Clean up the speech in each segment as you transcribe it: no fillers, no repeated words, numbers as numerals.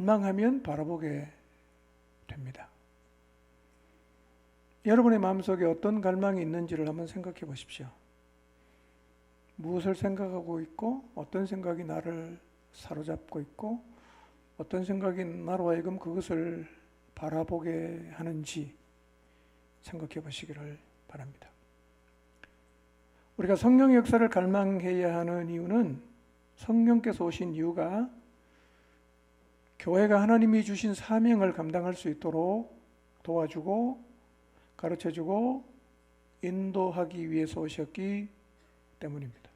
갈망하면 바라보게 됩니다. 여러분의 마음속에 어떤 갈망이 있는지를 한번 생각해 보십시오. 무엇을 생각하고 있고 어떤 생각이 나를 사로잡고 있고 어떤 생각이 나로 하여금 그것을 바라보게 하는지 생각해 보시기를 바랍니다. 우리가 성령의 역사를 갈망해야 하는 이유는 성령께서 오신 이유가 교회가 하나님이 주신 사명을 감당할 수 있도록 도와주고 가르쳐주고 인도하기 위해서 오셨기 때문입니다.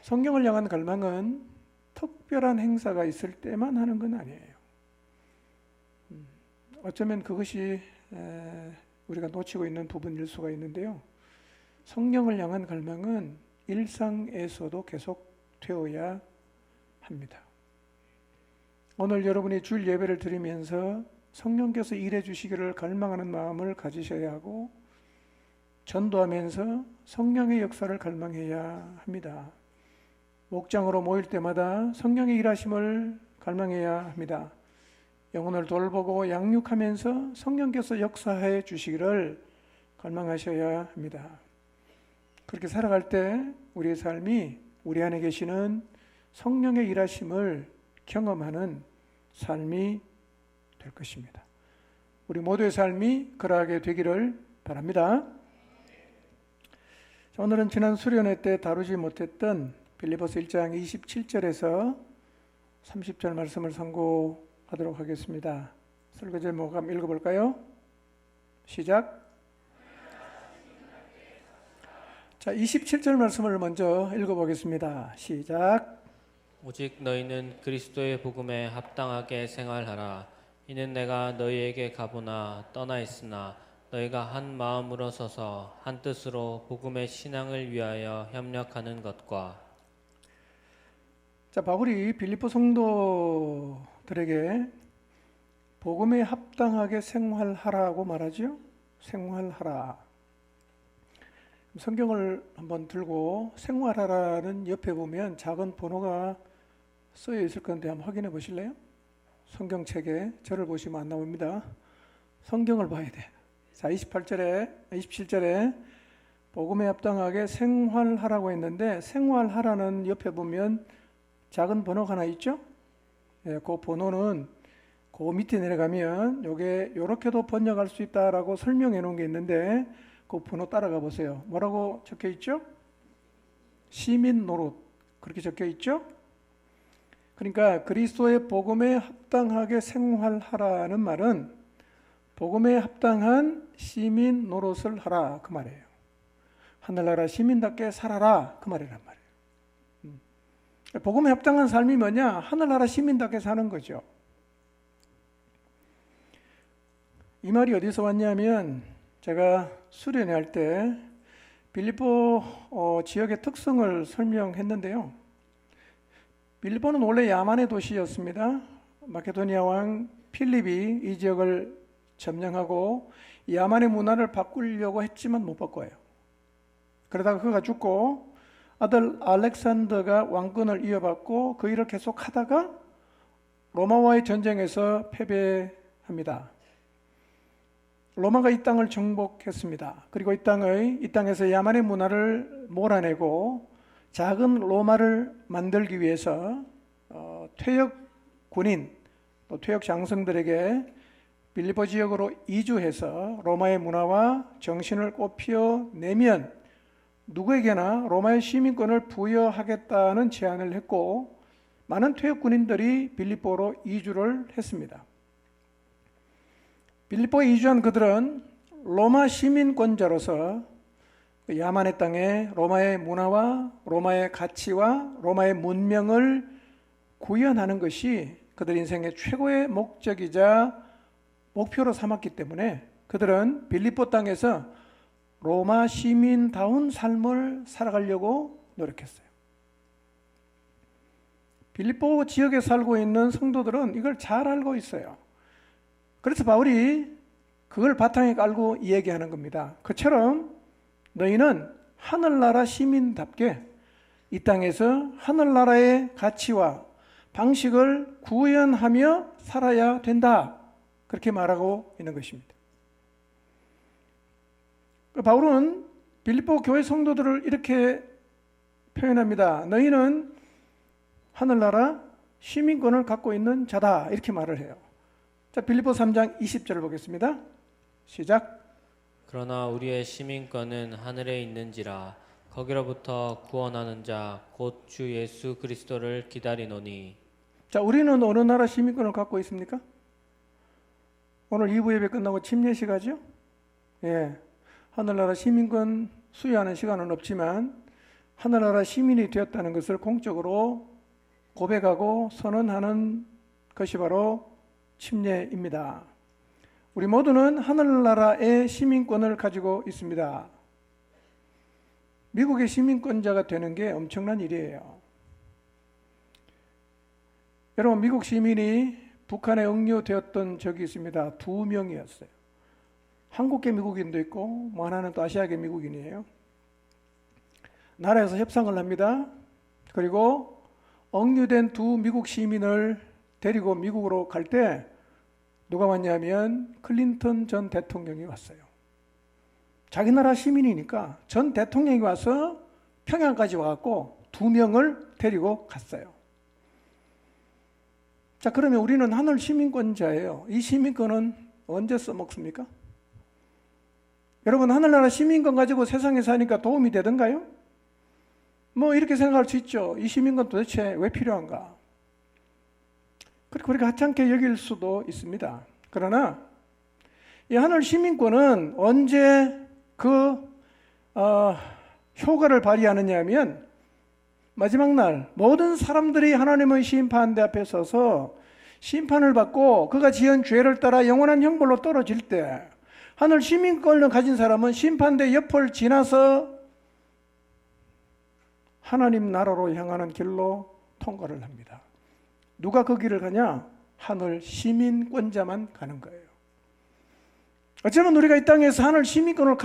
성령을 향한 갈망은 특별한 행사가 있을 때만 하는 건 아니에요. 어쩌면 그것이 우리가 놓치고 있는 부분일 수가 있는데요. 성령을 향한 갈망은 일상에서도 계속 되어야 합니다. 오늘 여러분이 주일 예배를 드리면서 성령께서 일해 주시기를 갈망하는 마음을 가지셔야 하고 전도하면서 성령의 역사를 갈망해야 합니다. 목장으로 모일 때마다 성령의 일하심을 갈망해야 합니다. 영혼을 돌보고 양육하면서 성령께서 역사해 주시기를 갈망하셔야 합니다. 그렇게 살아갈 때 우리의 삶이 우리 안에 계시는 성령의 일하심을 경험하는 삶이 될 것입니다. 우리 모두의 삶이 그러하게 되기를 바랍니다. 자, 오늘은 지난 수련회 때 다루지 못했던 빌립보서 1장 27절에서 30절 말씀을 선고하도록 하겠습니다. 설교 제목 한번 읽어볼까요? 시작. 자, 27절 말씀을 먼저 읽어보겠습니다. 시작. 오직 너희는 그리스도의 복음에 합당하게 생활하라. 이는 내가 너희에게 가보나 떠나 있으나 너희가 한 마음으로 서서 한 뜻으로 복음의 신앙을 위하여 협력하는 것과. 자, 바울이 빌립보 성도들에게 복음에 합당하게 생활하라고 말하죠. 생활하라. 성경을 한번 들고 생활하라는 옆에 보면 작은 번호가 쓰여 있을 건데 한번 확인해 보실래요? 성경책에 저를 보시면 안 나옵니다. 성경을 봐야 돼. 자, 27절에 복음에 합당하게 생활하라고 했는데 생활하라는 옆에 보면 작은 번호가 하나 있죠? 예, 그 번호는 그 밑에 내려가면 요게 요렇게도 번역할 수 있다라고 설명해 놓은 게 있는데 그 번호 따라가 보세요. 뭐라고 적혀 있죠? 시민 노릇 그렇게 적혀 있죠? 그러니까 그리스도의 복음에 합당하게 생활하라는 말은 복음에 합당한 시민 노릇을 하라 그 말이에요. 하늘나라 시민답게 살아라 그 말이란 말이에요. 복음에 합당한 삶이 뭐냐? 하늘나라 시민답게 사는 거죠. 이 말이 어디서 왔냐면 제가 수련회 할 때 빌립보 지역의 특성을 설명했는데요. 빌립보는 원래 야만의 도시였습니다. 마케도니아 왕 필립이 이 지역을 점령하고 야만의 문화를 바꾸려고 했지만 못 바꿔요. 그러다가 그가 죽고 아들 알렉산더가 왕권을 이어받고 그 일을 계속 하다가 로마와의 전쟁에서 패배합니다. 로마가 이 땅을 정복했습니다. 그리고 이 땅에서 야만의 문화를 몰아내고 작은 로마를 만들기 위해서 퇴역 군인 또 퇴역 장성들에게 빌립보 지역으로 이주해서 로마의 문화와 정신을 꽃피워내면 누구에게나 로마의 시민권을 부여하겠다는 제안을 했고 많은 퇴역 군인들이 빌립보로 이주를 했습니다. 빌립보에 이주한 그들은 로마 시민권자로서 야만의 땅에 로마의 문화와 로마의 가치와 로마의 문명을 구현하는 것이 그들 인생의 최고의 목적이자 목표로 삼았기 때문에 그들은 빌립보 땅에서 로마 시민다운 삶을 살아가려고 노력했어요. 빌립보 지역에 살고 있는 성도들은 이걸 잘 알고 있어요. 그래서 바울이 그걸 바탕에 깔고 이야기하는 겁니다. 그처럼 너희는 하늘나라 시민답게 이 땅에서 하늘나라의 가치와 방식을 구현하며 살아야 된다. 그렇게 말하고 있는 것입니다. 바울은 빌립보 교회 성도들을 이렇게 표현합니다. 너희는 하늘나라 시민권을 갖고 있는 자다. 이렇게 말을 해요. 자, 빌립보 3장 20절을 보겠습니다. 시작. 그러나 우리의 시민권은 하늘에 있는지라 거기로부터 구원하는 자 곧 주 예수 그리스도를 기다리노니. 자, 우리는 어느 나라 시민권을 갖고 있습니까? 오늘 2부 예배 끝나고 침례식 하죠? 예. 하늘나라 시민권 수여하는 시간은 없지만 하늘나라 시민이 되었다는 것을 공적으로 고백하고 선언하는 것이 바로 침례입니다. 우리 모두는 하늘나라의 시민권을 가지고 있습니다. 미국의 시민권자가 되는 게 엄청난 일이에요. 여러분, 미국 시민이 북한에 억류되었던 적이 있습니다. 2명이었어요. 한국계 미국인도 있고 뭐 하나는 또 아시아계 미국인이에요. 나라에서 협상을 합니다. 그리고 억류된 2 미국 시민을 데리고 미국으로 갈 때 누가 왔냐면 클린턴 전 대통령이 왔어요. 자기 나라 시민이니까 전 대통령이 와서 평양까지 와갖고 2명을 데리고 갔어요. 자, 그러면 우리는 하늘 시민권자예요. 이 시민권은 언제 써먹습니까? 여러분, 하늘나라 시민권 가지고 세상에 사니까 도움이 되던가요? 뭐 이렇게 생각할 수 있죠. 이 시민권 도대체 왜 필요한가? 그렇게 하찮게 여길 수도 있습니다. 그러나 이 하늘 시민권은 언제 효과를 발휘하느냐 하면 마지막 날 모든 사람들이 하나님의 심판대 앞에 서서 심판을 받고 그가 지은 죄를 따라 영원한 형벌로 떨어질 때 하늘 시민권을 가진 사람은 심판대 옆을 지나서 하나님 나라로 향하는 길로 통과를 합니다. 누가 그 길을 가냐? 하늘 시민권자만 가는 거예요. 어쩌면 우리가 이 땅에서 하늘 시민권을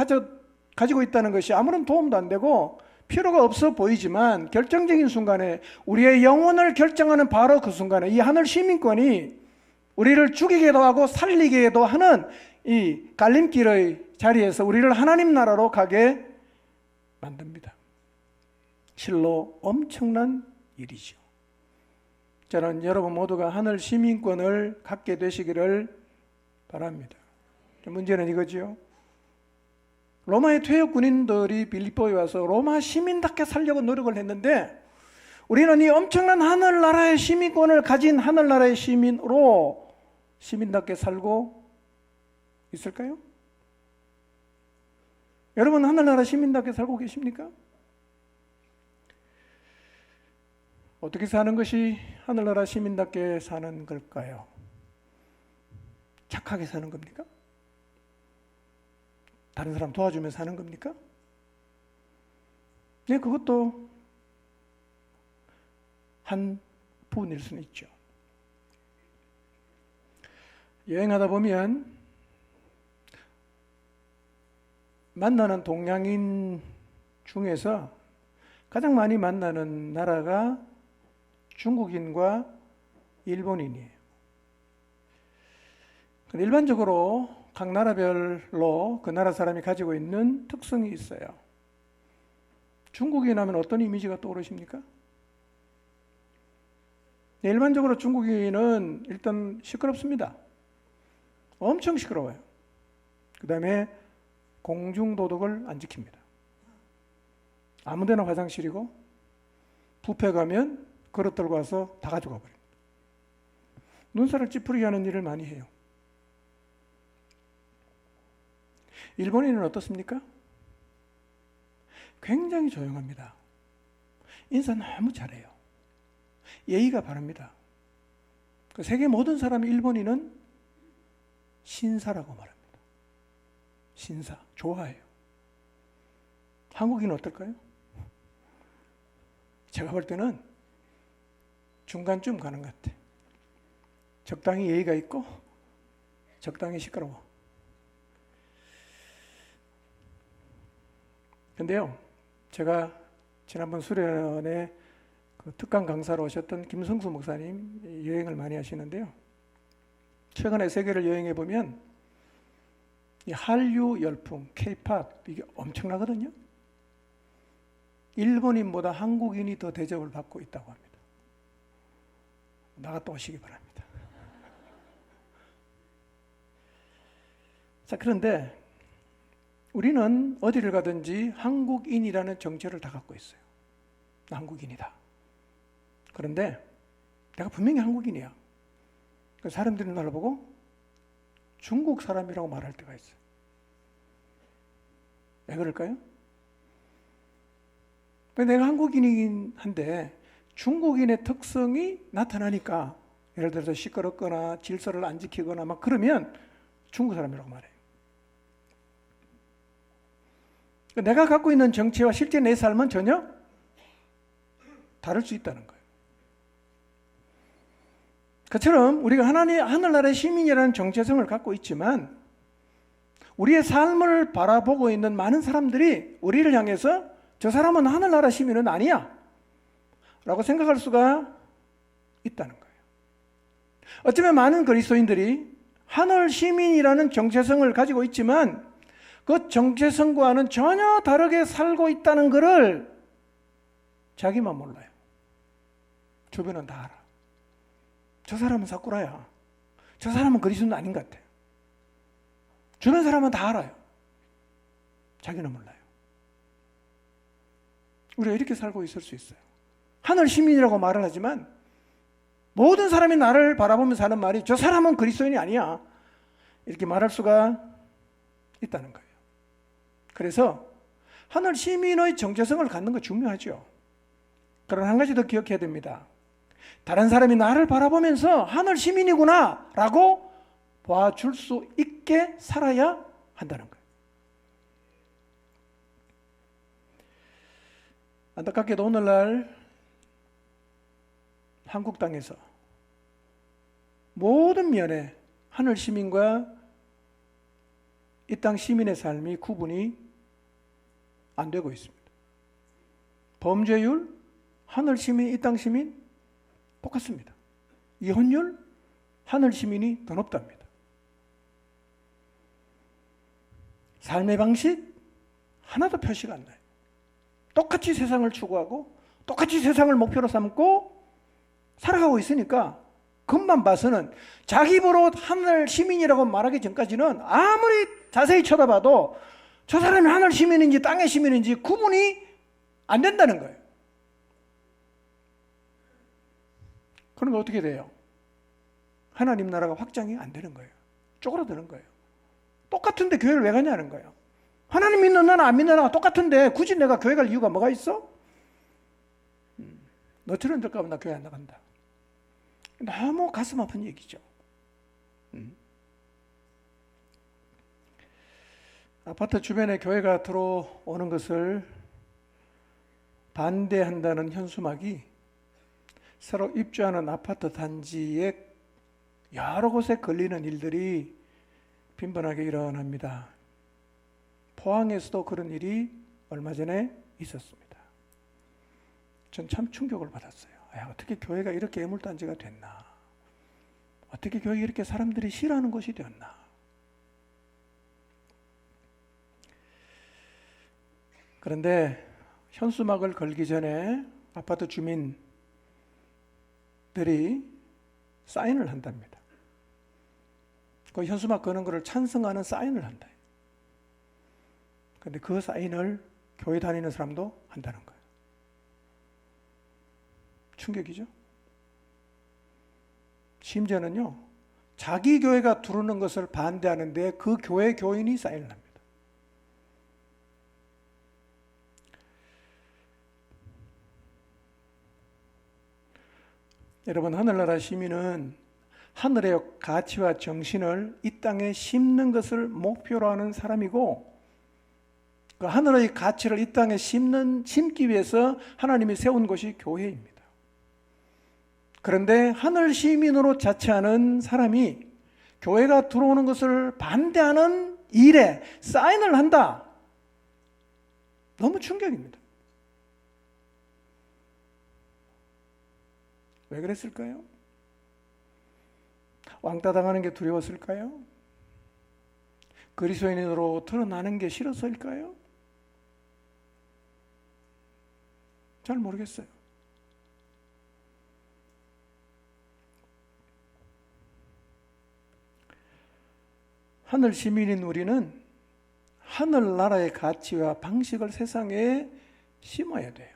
가지고 있다는 것이 아무런 도움도 안 되고 필요가 없어 보이지만 결정적인 순간에 우리의 영혼을 결정하는 바로 그 순간에 이 하늘 시민권이 우리를 죽이기도 하고 살리기도 하는 이 갈림길의 자리에서 우리를 하나님 나라로 가게 만듭니다. 실로 엄청난 일이죠. 저는 여러분 모두가 하늘 시민권을 갖게 되시기를 바랍니다. 문제는 이거지요. 로마의 퇴역 군인들이 빌립보에 와서 로마 시민답게 살려고 노력을 했는데 우리는 이 엄청난 하늘나라의 시민권을 가진 하늘나라의 시민으로 시민답게 살고 있을까요? 여러분, 하늘나라 시민답게 살고 계십니까? 어떻게 사는 것이 하늘나라 시민답게 사는 걸까요? 착하게 사는 겁니까? 다른 사람 도와주며 사는 겁니까? 네, 그것도 한 부분일 수는 있죠. 여행하다 보면 만나는 동양인 중에서 가장 많이 만나는 나라가 중국인과 일본인이에요. 일반적으로 각 나라별로 그 나라 사람이 가지고 있는 특성이 있어요. 중국인 하면 어떤 이미지가 떠오르십니까? 일반적으로 중국인은 일단 시끄럽습니다. 엄청 시끄러워요. 그 다음에 공중도덕을 안 지킵니다. 아무데나 화장실이고 뷔페 가면 그릇 들고 와서 다 가져가 버립니다. 눈살을 찌푸리게 하는 일을 많이 해요. 일본인은 어떻습니까? 굉장히 조용합니다. 인사 너무 잘해요. 예의가 바릅니다. 세계 모든 사람이 일본인은 신사라고 말합니다. 신사, 좋아해요. 한국인은 어떨까요? 제가 볼 때는 중간쯤 가는 것 같아. 적당히 예의가 있고 적당히 시끄러워. 근데요, 제가 지난번 수련회 그 특강 강사로 오셨던 김성수 목사님 여행을 많이 하시는데요. 최근에 세계를 여행해 보면 이 한류 열풍, K-팝 이게 엄청나거든요. 일본인보다 한국인이 더 대접을 받고 있다고 합니다. 나갔다 오시기 바랍니다. 자, 그런데 우리는 어디를 가든지 한국인이라는 정체를 다 갖고 있어요. 나 한국인이다. 그런데 내가 분명히 한국인이야. 사람들이 나를 보고 중국 사람이라고 말할 때가 있어요. 왜 그럴까요? 내가 한국인이긴 한데 중국인의 특성이 나타나니까, 예를 들어서 시끄럽거나 질서를 안 지키거나 막 그러면 중국 사람이라고 말해요. 내가 갖고 있는 정체와 실제 내 삶은 전혀 다를 수 있다는 거예요. 그처럼 우리가 하늘나라의 시민이라는 정체성을 갖고 있지만 우리의 삶을 바라보고 있는 많은 사람들이 우리를 향해서 저 사람은 하늘나라 시민은 아니야 라고 생각할 수가 있다는 거예요. 어쩌면 많은 그리스도인들이 하늘 시민이라는 정체성을 가지고 있지만 그 정체성과는 전혀 다르게 살고 있다는 것을 자기만 몰라요. 주변은 다 알아. 저 사람은 사쿠라야. 저 사람은 그리스도는 아닌 것 같아. 주변 사람은 다 알아요. 자기는 몰라요. 우리가 이렇게 살고 있을 수 있어요. 하늘 시민이라고 말을 하지만 모든 사람이 나를 바라보면서 하는 말이 저 사람은 그리스도인이 아니야. 이렇게 말할 수가 있다는 거예요. 그래서 하늘 시민의 정체성을 갖는 거 중요하죠. 그러나 한 가지 더 기억해야 됩니다. 다른 사람이 나를 바라보면서 하늘 시민이구나 라고 봐줄 수 있게 살아야 한다는 거예요. 안타깝게도 오늘날 한국 땅에서 모든 면에 하늘 시민과 이 땅 시민의 삶이 구분이 안 되고 있습니다. 범죄율, 하늘 시민, 이 땅 시민 똑같습니다. 이혼율, 하늘 시민이 더 높답니다. 삶의 방식 하나도 표시가 안 나요. 똑같이 세상을 추구하고 똑같이 세상을 목표로 삼고 살아가고 있으니까 겉만 봐서는 자기 입으로 하늘 시민이라고 말하기 전까지는 아무리 자세히 쳐다봐도 저 사람이 하늘 시민인지 땅의 시민인지 구분이 안 된다는 거예요. 그러면 어떻게 돼요? 하나님 나라가 확장이 안 되는 거예요. 쪼그라드는 거예요. 똑같은데 교회를 왜 가냐는 거예요. 하나님 믿는 나나 안 믿는 나가 똑같은데 굳이 내가 교회 갈 이유가 뭐가 있어? 너처럼 될까 봐 나 교회 안 나간다. 너무 가슴 아픈 얘기죠. 아파트 주변에 교회가 들어오는 것을 반대한다는 현수막이 새로 입주하는 아파트 단지에 여러 곳에 걸리는 일들이 빈번하게 일어납니다. 포항에서도 그런 일이 얼마 전에 있었습니다. 전 참 충격을 받았어요. 어떻게 교회가 이렇게 애물단지가 됐나? 어떻게 교회가 이렇게 사람들이 싫어하는 곳이 되었나? 그런데 현수막을 걸기 전에 아파트 주민들이 사인을 한답니다. 그 현수막 거는 것을 찬성하는 사인을 한다. 그런데 그 사인을 교회 다니는 사람도 한다는 거예요. 충격이죠. 심지어는요, 자기 교회가 들어오는 것을 반대하는데 그 교회 교인이 사인을 합니다. 여러분, 하늘나라 시민은 하늘의 가치와 정신을 이 땅에 심는 것을 목표로 하는 사람이고, 그 하늘의 가치를 이 땅에 심기 위해서 하나님이 세운 것이 교회입니다. 그런데 하늘 시민으로 자처하는 사람이 교회가 들어오는 것을 반대하는 일에 사인을 한다. 너무 충격입니다. 왜 그랬을까요? 왕따 당하는 게 두려웠을까요? 그리스도인으로 드러나는 게 싫어서일까요? 잘 모르겠어요. 하늘 시민인 우리는 하늘나라의 가치와 방식을 세상에 심어야 돼요.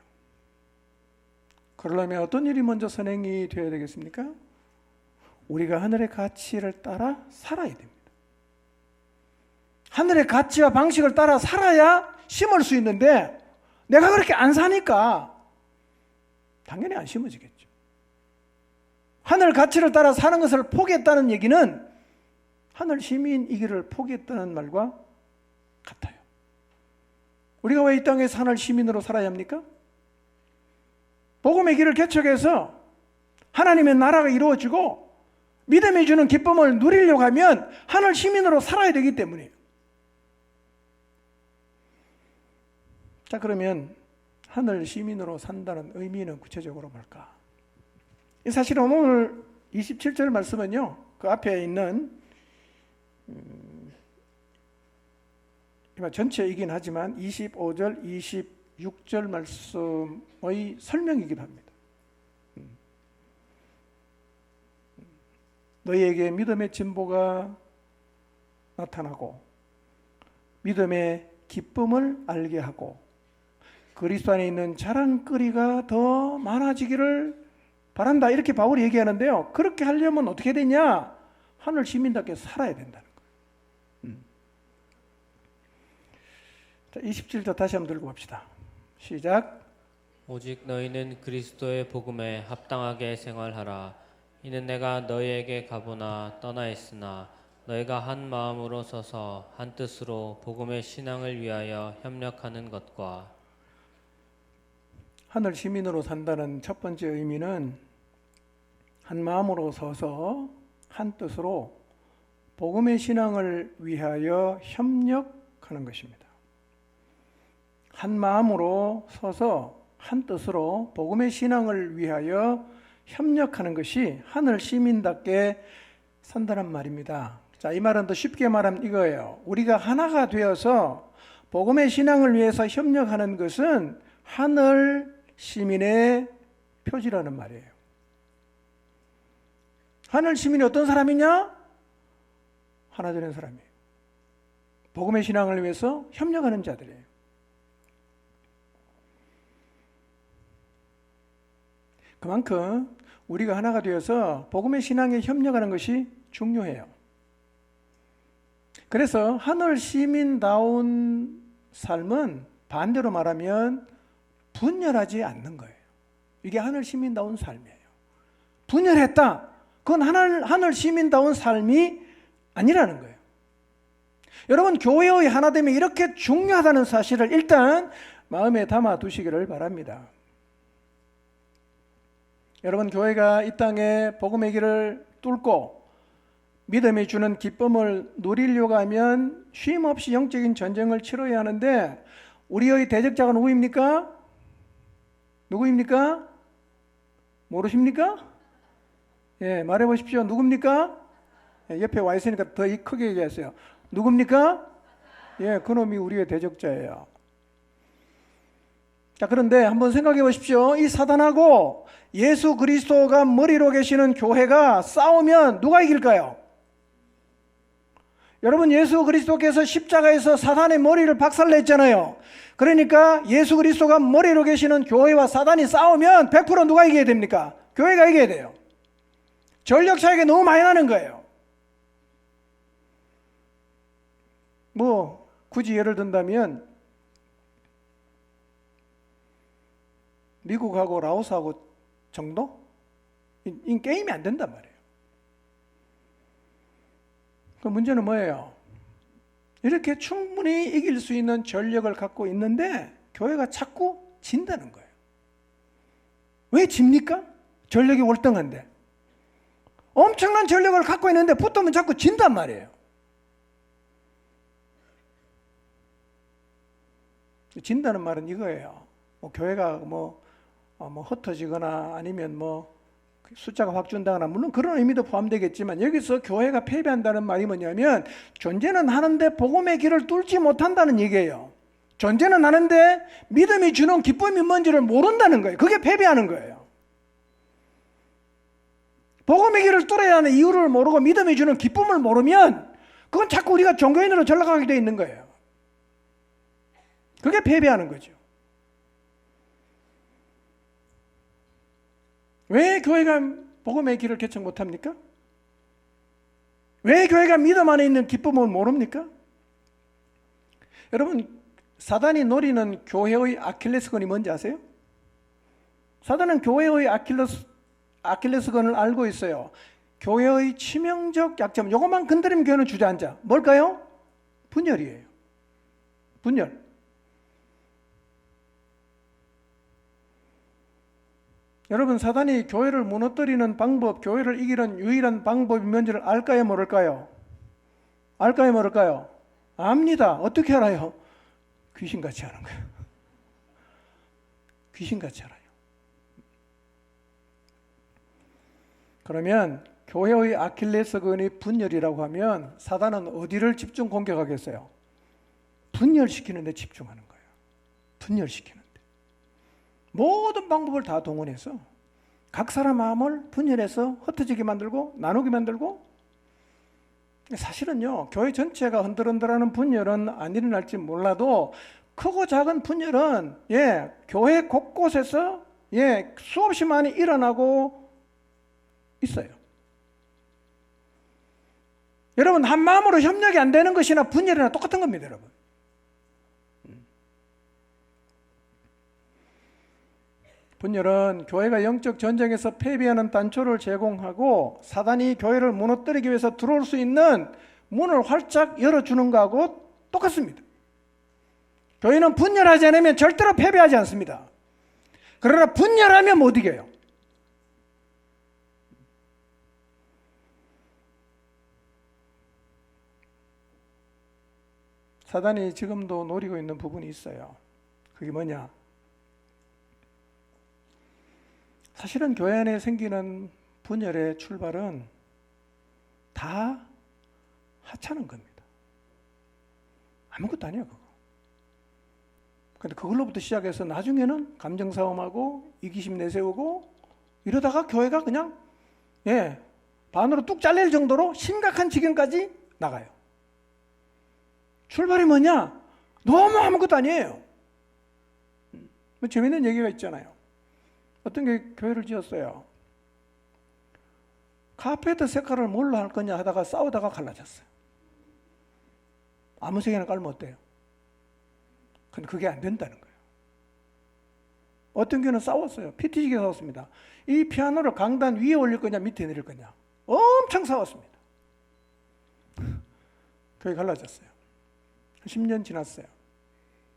그러려면 어떤 일이 먼저 선행이 되어야 되겠습니까? 우리가 하늘의 가치를 따라 살아야 됩니다. 하늘의 가치와 방식을 따라 살아야 심을 수 있는데 내가 그렇게 안 사니까 당연히 안 심어지겠죠. 하늘 가치를 따라 사는 것을 포기했다는 얘기는 하늘 시민이기를 포기했다는 말과 같아요. 우리가 왜 이 땅에서 하늘 시민으로 살아야 합니까? 복음의 길을 개척해서 하나님의 나라가 이루어지고 믿음이 주는 기쁨을 누리려고 하면 하늘 시민으로 살아야 되기 때문이에요. 자, 그러면 하늘 시민으로 산다는 의미는 구체적으로 뭘까? 사실은 오늘 27절 말씀은요, 그 앞에 있는 전체이긴 하지만 25절, 26절 말씀의 설명이기도 합니다. 너희에게 믿음의 진보가 나타나고 믿음의 기쁨을 알게 하고 그리스도 안에 있는 자랑거리가 더 많아지기를 바란다. 이렇게 바울이 얘기하는데요. 그렇게 하려면 어떻게 되냐? 하늘 시민답게 살아야 된다는 거예요. 자, 27절 다시 한번 들고 봅시다. 시작. 오직 너희는 그리스도의 복음에 합당하게 생활하라. 이는 내가 너희에게 가보나 떠나 있으나 너희가 한 마음으로 서서 한 뜻으로 복음의 신앙을 위하여 협력하는 것과 하늘 시민으로 산다는 첫 번째 의미는 한 마음으로 서서 한 뜻으로 복음의 신앙을 위하여 협력하는 것입니다. 한 마음으로 서서 한 뜻으로 복음의 신앙을 위하여 협력하는 것이 하늘 시민답게 산다는 말입니다. 자, 이 말은 더 쉽게 말하면 이거예요. 우리가 하나가 되어서 복음의 신앙을 위해서 협력하는 것은 하늘 시민의 표지라는 말이에요. 하늘 시민이 어떤 사람이냐? 하나 되는 사람이에요. 복음의 신앙을 위해서 협력하는 자들이에요. 그만큼 우리가 하나가 되어서 복음의 신앙에 협력하는 것이 중요해요. 그래서 하늘 시민다운 삶은 반대로 말하면 분열하지 않는 거예요. 이게 하늘 시민다운 삶이에요. 분열했다. 그건 하늘 시민다운 삶이 아니라는 거예요. 여러분, 교회의 하나됨이 이렇게 중요하다는 사실을 일단 마음에 담아 두시기를 바랍니다. 여러분, 교회가 이 땅에 복음의 길을 뚫고 믿음이 주는 기쁨을 누리려고 하면 쉼 없이 영적인 전쟁을 치러야 하는데 우리의 대적자가 누구입니까? 누구입니까? 모르십니까? 예, 말해보십시오. 누굽니까? 예, 옆에 와 있으니까 더 크게 얘기하세요. 누굽니까? 예, 그놈이 우리의 대적자예요. 자, 그런데 한번 생각해 보십시오. 이 사단하고 예수 그리스도가 머리로 계시는 교회가 싸우면 누가 이길까요? 여러분, 예수 그리스도께서 십자가에서 사단의 머리를 박살냈잖아요. 그러니까 예수 그리스도가 머리로 계시는 교회와 사단이 싸우면 100% 누가 이겨야 됩니까? 교회가 이겨야 돼요. 전력 차이가 너무 많이 나는 거예요. 뭐 굳이 예를 든다면 미국하고 라오스하고 정도? 이 게임이 안 된단 말이에요. 그 문제는 뭐예요? 이렇게 충분히 이길 수 있는 전력을 갖고 있는데 교회가 자꾸 진다는 거예요. 왜 집니까? 전력이 월등한데. 엄청난 전력을 갖고 있는데 붙으면 자꾸 진단 말이에요. 진다는 말은 이거예요. 뭐 교회가 뭐 흩어지거나 아니면 숫자가 확 준다거나 물론 그런 의미도 포함되겠지만 여기서 교회가 패배한다는 말이 뭐냐면 존재는 하는데 복음의 길을 뚫지 못한다는 얘기예요. 존재는 하는데 믿음이 주는 기쁨이 뭔지를 모른다는 거예요. 그게 패배하는 거예요. 복음의 길을 뚫어야 하는 이유를 모르고 믿음이 주는 기쁨을 모르면 그건 자꾸 우리가 종교인으로 전락하게 되어 있는 거예요. 그게 패배하는 거죠. 왜 교회가 복음의 길을 개척 못합니까? 왜 교회가 믿음 안에 있는 기쁨을 모릅니까? 여러분, 사단이 노리는 교회의 아킬레스건이 뭔지 아세요? 사단은 교회의 아킬레스건을 알고 있어요. 교회의 치명적 약점, 이것만 건드리면 교회는 주저앉아. 뭘까요? 분열이에요. 분열. 여러분, 사단이 교회를 무너뜨리는 방법, 교회를 이기는 유일한 방법이 뭔지를 알까요, 모를까요? 알까요, 모를까요? 압니다. 어떻게 알아요? 귀신같이 아는 거예요. 귀신같이 알아요. 그러면 교회의 아킬레스건이 분열이라고 하면 사단은 어디를 집중 공격하겠어요? 분열시키는 데 집중하는 거예요. 분열시키는 데. 모든 방법을 다 동원해서 각 사람 마음을 분열해서 흩어지게 만들고 나누게 만들고, 사실은요 교회 전체가 흔들흔들하는 분열은 안 일어날지 몰라도 크고 작은 분열은 교회 곳곳에서 수없이 많이 일어나고 있어요. 여러분, 한 마음으로 협력이 안 되는 것이나 분열이나 똑같은 겁니다, 여러분. 분열은 교회가 영적 전쟁에서 패배하는 단초를 제공하고 사단이 교회를 무너뜨리기 위해서 들어올 수 있는 문을 활짝 열어주는 거하고 똑같습니다. 교회는 분열하지 않으면 절대로 패배하지 않습니다. 그러나 분열하면 못 이겨요. 사단이 지금도 노리고 있는 부분이 있어요. 그게 뭐냐? 사실은 교회 안에 생기는 분열의 출발은 다 하찮은 겁니다. 아무것도 아니에요, 그거. 근데 그걸로부터 시작해서 나중에는 감정싸움하고 이기심 내세우고 이러다가 교회가 그냥 반으로 뚝 잘릴 정도로 심각한 지경까지 나가요. 출발이 뭐냐? 너무 아무것도 아니에요. 재밌는 얘기가 있잖아요. 어떤 게 교회를 지었어요. 카페트 색깔을 뭘로 할 거냐 하다가 싸우다가 갈라졌어요. 아무 색이나 깔면 어때요? 근데 그게 안 된다는 거예요. 어떤 교회는 싸웠어요. 피튀지게 싸웠습니다. 이 피아노를 강단 위에 올릴 거냐 밑에 내릴 거냐. 엄청 싸웠습니다. 교회 갈라졌어요. 10년 지났어요.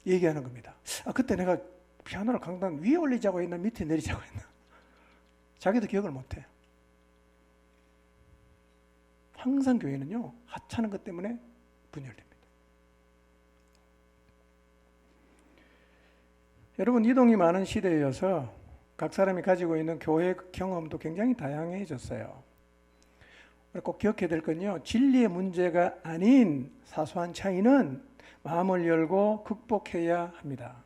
얘기하는 겁니다. 그때 내가 피아노를 강단 위에 올리자고 했나 밑에 내리자고 했나. 자기도 기억을 못해요. 항상 교회는요 하찮은 것 때문에 분열됩니다. 여러분, 이동이 많은 시대여서 각 사람이 가지고 있는 교회 경험도 굉장히 다양해졌어요. 꼭 기억해야 될 건요, 진리의 문제가 아닌 사소한 차이는 마음을 열고 극복해야 합니다.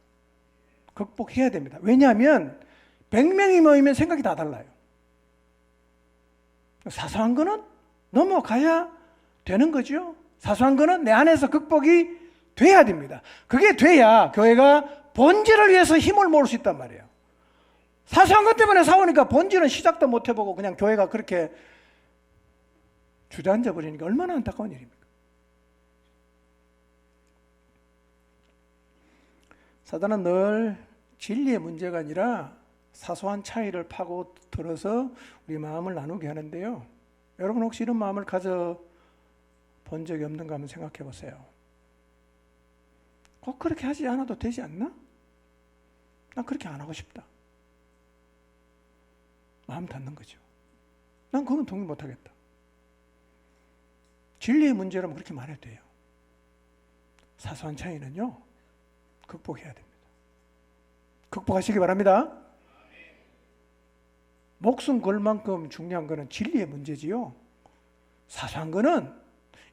극복해야 됩니다. 왜냐하면 100명이 모이면 생각이 다 달라요. 사소한 거는 넘어가야 되는 거죠. 사소한 거는 내 안에서 극복이 돼야 됩니다. 그게 돼야 교회가 본질을 위해서 힘을 모을 수 있단 말이에요. 사소한 것 때문에 싸우니까 본질은 시작도 못 해보고 그냥 교회가 그렇게 주저앉아 버리니까 얼마나 안타까운 일입니까? 사단은 늘 진리의 문제가 아니라 사소한 차이를 파고 들어서 우리 마음을 나누게 하는데요. 여러분, 혹시 이런 마음을 가져 본 적이 없는가 한번 생각해 보세요. 꼭 그렇게 하지 않아도 되지 않나? 난 그렇게 안 하고 싶다. 마음 닫는 거죠. 난 그건 동의 못 하겠다. 진리의 문제라면 그렇게 말해도 돼요. 사소한 차이는요, 극복해야 됩니다. 극복하시기 바랍니다. 목숨 걸 만큼 중요한 거는 진리의 문제지요. 사소한 거는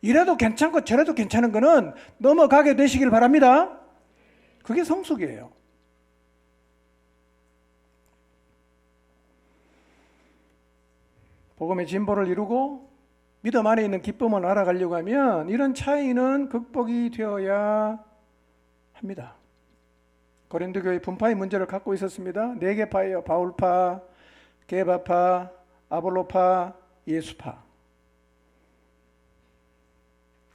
이래도 괜찮고 저래도 괜찮은 거는 넘어가게 되시길 바랍니다. 그게 성숙이에요. 복음의 진보를 이루고 믿음 안에 있는 기쁨을 알아가려고 하면 이런 차이는 극복이 되어야 합니다. 고린도 교회 분파의 문제를 갖고 있었습니다. 4개 파예요. 바울파, 게바파, 아볼로파, 예수파.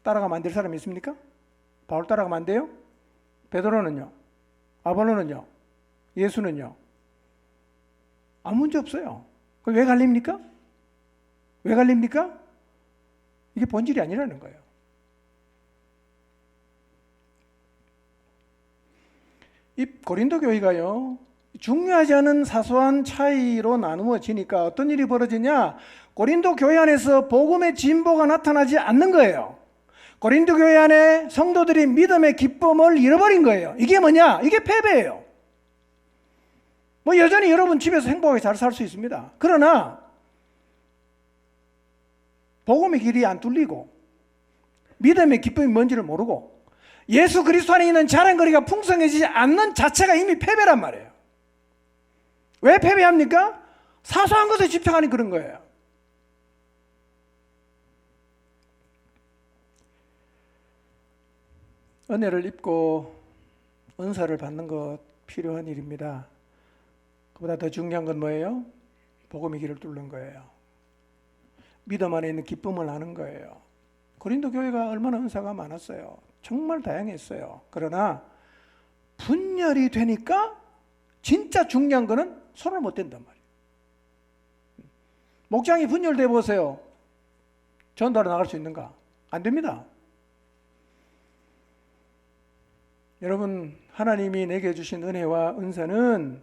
따라가면 안 될 사람이 있습니까? 바울 따라가면 안 돼요? 베드로는요? 아볼로는요? 예수는요? 아무 문제 없어요. 그럼 왜 갈립니까? 왜 갈립니까? 이게 본질이 아니라는 거예요. 이 고린도 교회가요, 중요하지 않은 사소한 차이로 나누어지니까 어떤 일이 벌어지냐? 고린도 교회 안에서 복음의 진보가 나타나지 않는 거예요. 고린도 교회 안에 성도들이 믿음의 기쁨을 잃어버린 거예요. 이게 뭐냐? 이게 패배예요. 뭐 여전히 여러분 집에서 행복하게 잘 살 수 있습니다. 그러나 복음의 길이 안 뚫리고 믿음의 기쁨이 뭔지를 모르고 예수 그리스도 안에 있는 자랑거리가 풍성해지지 않는 자체가 이미 패배란 말이에요. 왜 패배합니까? 사소한 것에 집착하니 그런 거예요. 은혜를 입고 은사를 받는 것 필요한 일입니다. 그보다 더 중요한 건 뭐예요? 복음의 길을 뚫는 거예요. 믿음 안에 있는 기쁨을 아는 거예요. 고린도 교회가 얼마나 은사가 많았어요. 정말 다양했어요. 그러나 분열이 되니까 진짜 중요한 거는 손을 못 댄단 말이에요. 목장이 분열돼 보세요. 전도하러 나갈 수 있는가? 안 됩니다. 여러분, 하나님이 내게 주신 은혜와 은사는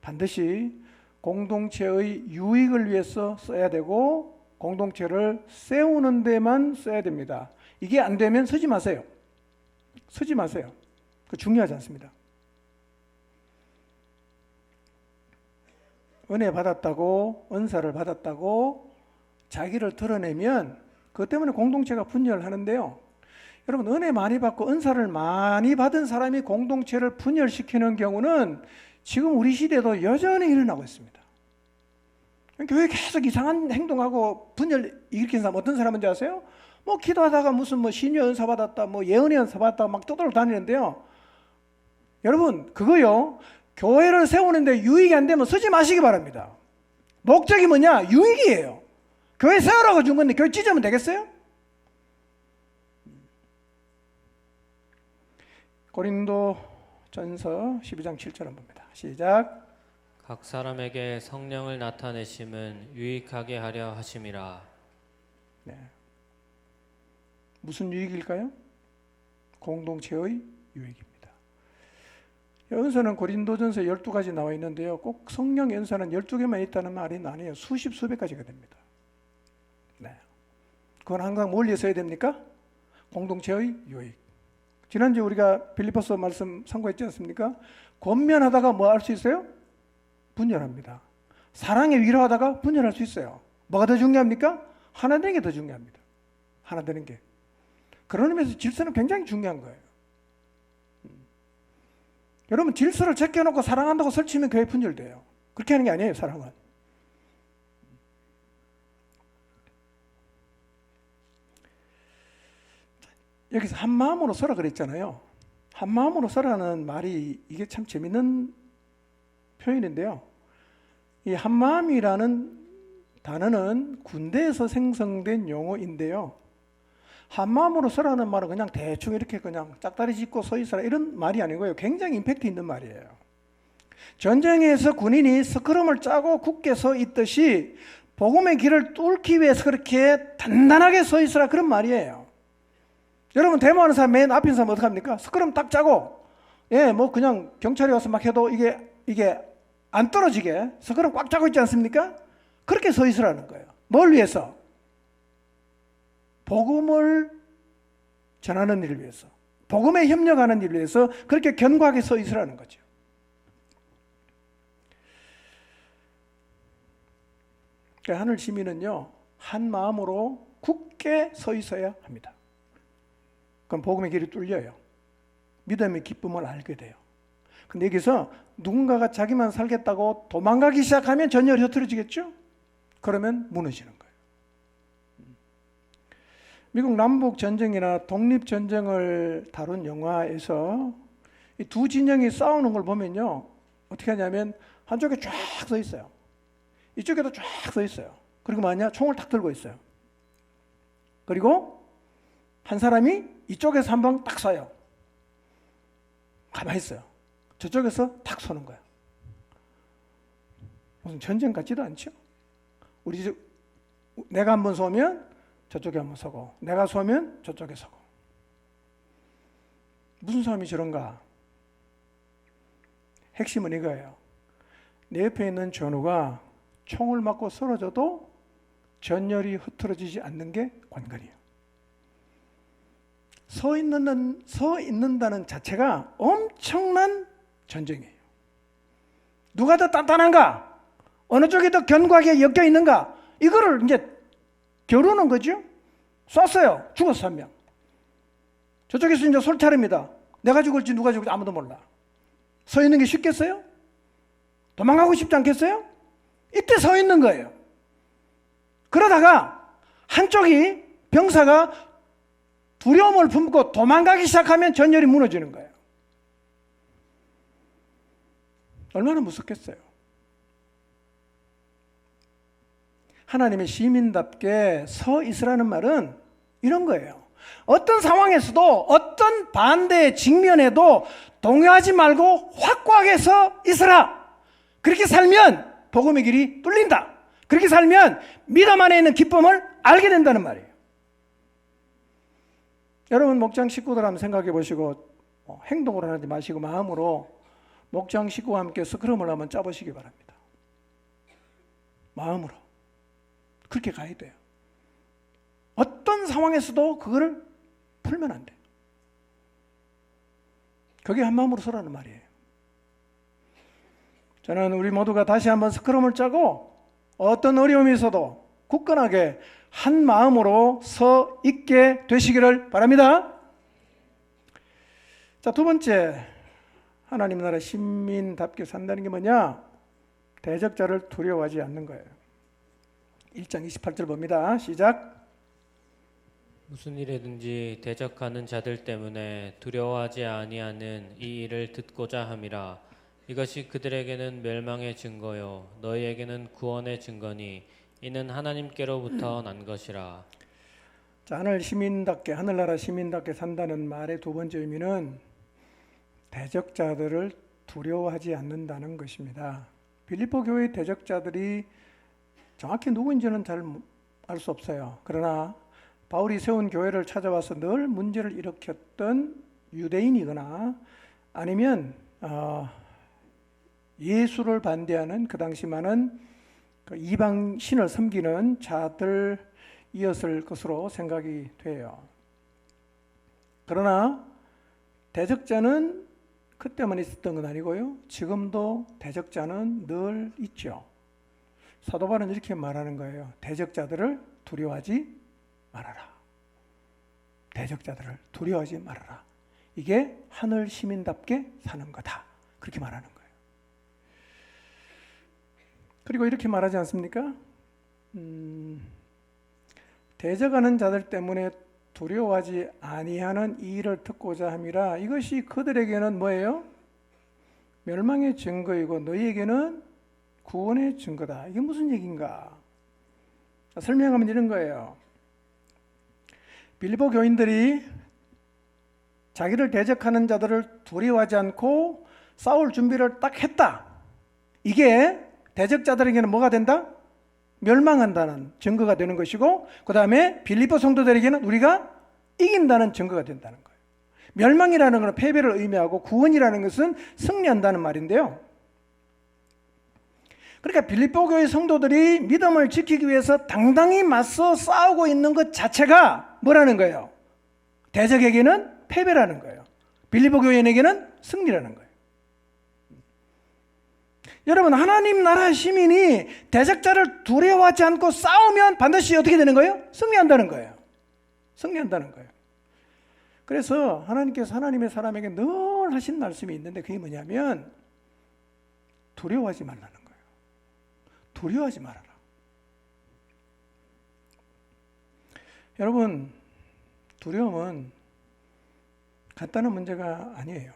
반드시 공동체의 유익을 위해서 써야 되고 공동체를 세우는 데만 써야 됩니다. 이게 안 되면 쓰지 마세요. 쓰지 마세요. 그 중요하지 않습니다. 은혜 받았다고, 은사를 받았다고 자기를 드러내면 그것 때문에 공동체가 분열하는데요. 여러분, 은혜 많이 받고 은사를 많이 받은 사람이 공동체를 분열시키는 경우는 지금 우리 시대도 여전히 일어나고 있습니다. 교회 계속 이상한 행동하고 분열 일으킨 사람 어떤 사람인지 아세요? 뭐 기도하다가 무슨 뭐 신유 은사 받았다, 뭐 예언의 은사 받았다 막 떠돌고 다니는데요. 여러분, 그거요, 교회를 세우는데 유익이 안 되면 쓰지 마시기 바랍니다. 목적이 뭐냐? 유익이에요. 교회 세우라고 준 건데 교회 찢으면 되겠어요? 고린도 전서 12장 7절 한번 봅니다. 시작. 각 사람에게 성령을 나타내심은 유익하게 하려 하심이라. 네. 무슨 유익일까요? 공동체의 유익입니다. 연서는 고린도전서 12가지 나와 있는데요. 꼭 성령 연서는 12개만 있다는 말이 아니에요. 수십 수백 가지가 됩니다. 네. 그건 항상 뭘 위해서 해야 됩니까? 공동체의 유익. 지난주에 우리가 빌립보서 말씀 참고했지 않습니까? 권면하다가 뭐 할 수 있어요? 분열합니다. 사랑에 위로하다가 분열할 수 있어요. 뭐가 더 중요합니까? 하나 되는 게 더 중요합니다. 하나 되는 게. 그런 의미에서 질서는 굉장히 중요한 거예요. 여러분, 질서를 제껴놓고 사랑한다고 설치면 교회 분열돼요. 그렇게 하는 게 아니에요, 사랑은. 여기서 한 마음으로 서라 그랬잖아요. 한 마음으로 서라는 말이 이게 참 재밌는 표현인데요. 이 한 마음이라는 단어는 군대에서 생성된 용어인데요. 한 마음으로 서라는 말은 그냥 대충 이렇게 그냥 짝다리 짚고 서 있어라 이런 말이 아니고요. 굉장히 임팩트 있는 말이에요. 전쟁에서 군인이 스크럼을 짜고 굳게 서 있듯이 복음의 길을 뚫기 위해서 그렇게 단단하게 서 있으라 그런 말이에요. 여러분, 데모하는 사람 맨 앞인 사람 어떡합니까? 스크럼 딱 짜고, 뭐 그냥 경찰이 와서 막 해도 이게 안 떨어지게 스크럼 꽉 짜고 있지 않습니까? 그렇게 서 있으라는 거예요. 뭘 위해서? 복음을 전하는 일을 위해서, 복음에 협력하는 일을 위해서 그렇게 견고하게 서 있으라는 거죠. 그 하늘 시민은요, 한 마음으로 굳게 서 있어야 합니다. 그럼 복음의 길이 뚫려요. 믿음의 기쁨을 알게 돼요. 근데 여기서 누군가가 자기만 살겠다고 도망가기 시작하면 전열이 흐트러지겠죠? 그러면 무너지는 거예요. 미국 남북 전쟁이나 독립 전쟁을 다룬 영화에서 이 두 진영이 싸우는 걸 보면요, 어떻게 하냐면 한쪽에 쫙 서 있어요. 이쪽에도 쫙 서 있어요. 그리고 뭐냐? 총을 탁 들고 있어요. 그리고 한 사람이 이쪽에서 한 방 딱 쏴요. 가만히 있어요. 저쪽에서 탁 쏘는 거예요. 무슨 전쟁 같지도 않죠? 내가 한 번 쏘면 저쪽에 한 번 쏘고, 내가 쏘면 저쪽에 쏘고. 무슨 사람이 저런가? 핵심은 이거예요. 내 옆에 있는 전우가 총을 맞고 쓰러져도 전열이 흐트러지지 않는 게 관건이에요. 서 있는다는 자체가 엄청난 전쟁이에요. 누가 더 단단한가? 어느 쪽이 더 견고하게 엮여 있는가? 이거를 이제 겨루는 거죠. 쐈어요. 죽었어, 한 명. 저쪽에서 이제 쏠 차례입니다. 내가 죽을지 누가 죽을지 아무도 몰라. 서 있는 게 쉽겠어요? 도망가고 싶지 않겠어요? 이때 서 있는 거예요. 그러다가 한쪽이 병사가 두려움을 품고 도망가기 시작하면 전열이 무너지는 거예요. 얼마나 무섭겠어요. 하나님의 시민답게 서 있으라는 말은 이런 거예요. 어떤 상황에서도 어떤 반대의 직면에도 동요하지 말고 확고하게 서 있으라. 그렇게 살면 복음의 길이 뚫린다. 그렇게 살면 믿음 안에 있는 기쁨을 알게 된다는 말이에요. 여러분 목장 식구들 한번 생각해 보시고 행동으로 하지 마시고 마음으로 목장 식구와 함께 스크럼을 한번 짜보시기 바랍니다. 마음으로 그렇게 가야 돼요. 어떤 상황에서도 그거를 풀면 안 돼요. 그게 한 마음으로 서라는 말이에요. 저는 우리 모두가 다시 한번 스크럼을 짜고 어떤 어려움이 있어도 굳건하게 한 마음으로 서 있게 되시기를 바랍니다. 자, 두 번째, 하나님 나라 시민답게 산다는 게 뭐냐? 대적자를 두려워하지 않는 거예요. 1장 28절 봅니다. 시작. 무슨 일에든지 대적하는 자들 때문에 두려워하지 아니하는 이 일을 듣고자 함이라. 이것이 그들에게는 멸망의 증거요 너희에게는 구원의 증거니 이는 하나님께로부터 난 것이라. 자, 하늘나라 시민답게 산다는 말의 두 번째 의미는 대적자들을 두려워하지 않는다는 것입니다. 빌립보 교회의 대적자들이 정확히 누구인지는 잘 알 수 없어요. 그러나 바울이 세운 교회를 찾아와서 늘 문제를 일으켰던 유대인이거나 아니면 예수를 반대하는 그 당시 많은 이방 신을 섬기는 자들이었을 것으로 생각이 돼요. 그러나 대적자는 그때만 있었던 건 아니고요. 지금도 대적자는 늘 있죠. 사도 바울은 이렇게 말하는 거예요. 대적자들을 두려워하지 말아라. 대적자들을 두려워하지 말아라. 이게 하늘 시민답게 사는 거다. 그렇게 말하는 거예요. 그리고 이렇게 말하지 않습니까? 대적하는 자들 때문에 두려워하지 아니하는 이 일을 듣고자 함이라. 이것이 그들에게는 뭐예요? 멸망의 증거이고 너희에게는 구원의 증거다. 이게 무슨 얘기인가? 설명하면 이런 거예요. 빌립보 교인들이 자기를 대적하는 자들을 두려워하지 않고 싸울 준비를 딱 했다. 이게 대적자들에게는 뭐가 된다? 멸망한다는 증거가 되는 것이고, 그 다음에 빌립보 성도들에게는 우리가 이긴다는 증거가 된다는 거예요. 멸망이라는 것은 패배를 의미하고 구원이라는 것은 승리한다는 말인데요. 그러니까 빌립보 교회 성도들이 믿음을 지키기 위해서 당당히 맞서 싸우고 있는 것 자체가 뭐라는 거예요? 대적에게는 패배라는 거예요. 빌립보 교인에게는 승리라는 거예요. 여러분, 하나님 나라 시민이 대적자를 두려워하지 않고 싸우면 반드시 어떻게 되는 거예요? 승리한다는 거예요. 승리한다는 거예요. 그래서 하나님께서 하나님의 사람에게 늘 하신 말씀이 있는데 그게 뭐냐면 두려워하지 말라는 거예요. 두려워하지 말아라. 여러분, 두려움은 간단한 문제가 아니에요.